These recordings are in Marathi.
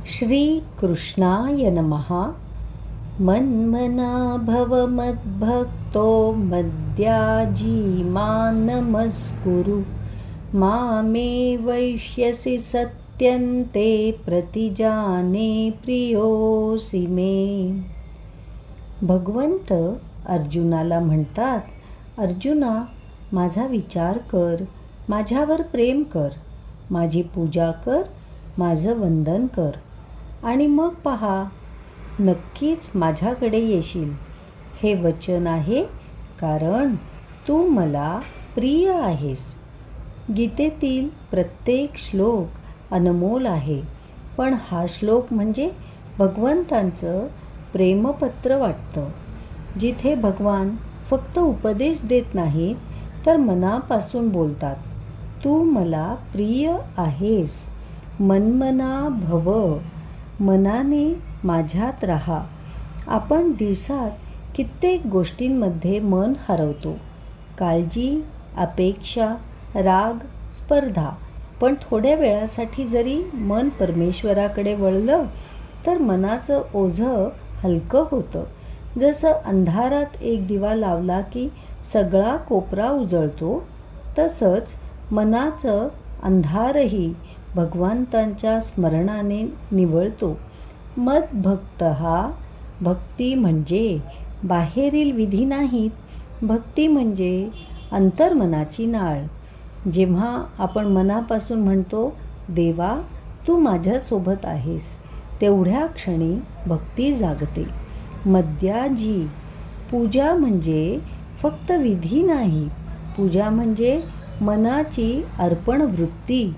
श्री कृष्णाय नमः. मन्मना भव मद्भक्तो मद्याजी मां नमस्कुरु. मामे वैष्यसि सत्यन्ते प्रतिजाने प्रियोसि मे. भगवंत अर्जुनाला म्हणतात, अर्जुना, माझा विचार कर, माझ्यावर प्रेम कर, माझी पूजा कर, माझं वंदन कर, आणि मग पहा, नक्कीच माझ्याकडे येशील. हे वचन आहे, कारण तू मला प्रिय आहेस. गीतेतील प्रत्येक श्लोक अनमोल आहे, पण हा श्लोक म्हणजे भगवंतांचं प्रेमपत्र वाटतं, जिथे भगवान फक्त उपदेश देत नाहीत, तर मनापासून बोलतात. तू मला प्रिय आहेस. मन्मना भव, मनाने माझ्यात राहा. आपण दिवसात कित्येक गोष्टींमध्ये मन हरवतो. काळजी, अपेक्षा, राग, स्पर्धा. पण थोड्या वेळासाठी जरी मन परमेश्वराकडे वळलं तर मनाचं ओझं हलकं होतं. जसं अंधारात एक दिवा लावला की सगळा कोपरा उजळतो, तसंच मनाचं अंधारही भगवंतांच्या स्मरणाने निवळतो. मद्भक्त हा भक्ती म्हणजे बाहेरील विधी नाहीत. भक्ती म्हणजे अंतर्मनाची नाळ. जेव्हा आपण मनापासून म्हणतो, देवा तू माझ्यासोबत आहेस, तेवढ्या क्षणी भक्ती जागते. मद्याजी, पूजा म्हणजे फक्त विधी नाही. पूजा म्हणजे मनाची अर्पण वृत्ती.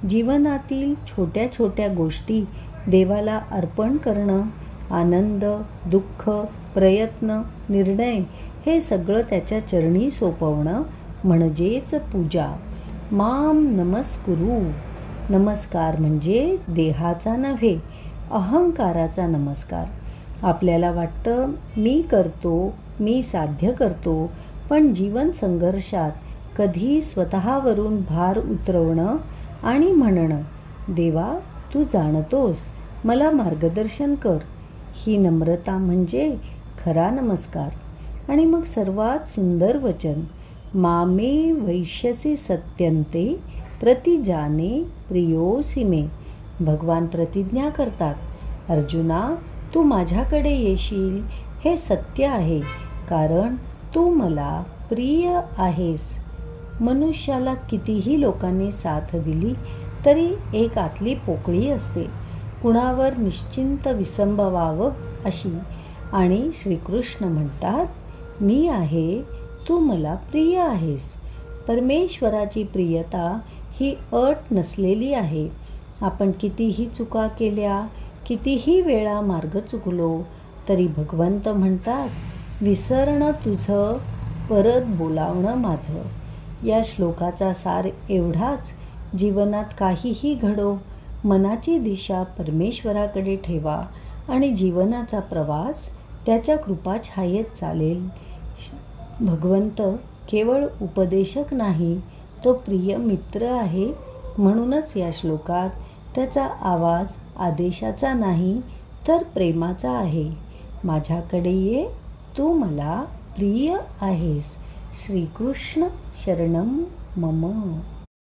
जीवनातील छोट्या छोट्या गोष्टी देवाला अर्पण करणं, आनंद, दुःख, प्रयत्न, निर्णय, हे सगळं त्याच्या चरणी सोपवणं म्हणजेच पूजा. माम नमस्कुरु. नमस्कार म्हणजे देहाचा नव्हे, अहंकाराचा नमस्कार. आपल्याला वाटतं मी करतो, मी साध्य करतो, पण जीवन संघर्षात कधी स्वतःवरून भार उतरवणं आणि म्हणणं, देवा तू जाणतोस, मला मार्गदर्शन कर, ही नम्रता म्हणजे खरा नमस्कार. आणि मग सर्वात सुंदर वचन, मामे वैष्यसि सत्यन्ते प्रतिजाने प्रियोसि मे. भगवान प्रतिज्ञा करतात, अर्जुना, तू माझ्याकडे येशील हे सत्य आहे, कारण तू मला प्रिय आहेस. मनुष्याला कितीही लोकांनी साथ दिली तरी एक आतली पोकळी असते, कुणावर निश्चिंत विसंबवावं अशी. आणि श्रीकृष्ण म्हणतात, मी आहे, तू मला प्रिय आहेस. परमेश्वराची प्रियता ही अट नसलेली आहे. आपण कितीही चुका केल्या, कितीही वेळा मार्ग चुकलो, तरी भगवंत म्हणतात, विसरणं तुझं, परत बोलावणं माझं. या श्लोकाचा सार एवढाच, जीवनात काहीही घडो, मनाची दिशा परमेश्वराकडे ठेवा आणि जीवनाचा प्रवास त्याच्या कृपाछायेत चालेल. भगवंत केवळ उपदेशक नाही, तो प्रिय मित्र आहे. म्हणूनच या श्लोकात त्याचा आवाज आदेशाचा नाही, तर प्रेमाचा आहे. माझ्याकडे ये, तू मला प्रिय आहेस. श्रीकृष्ण शरणम मम.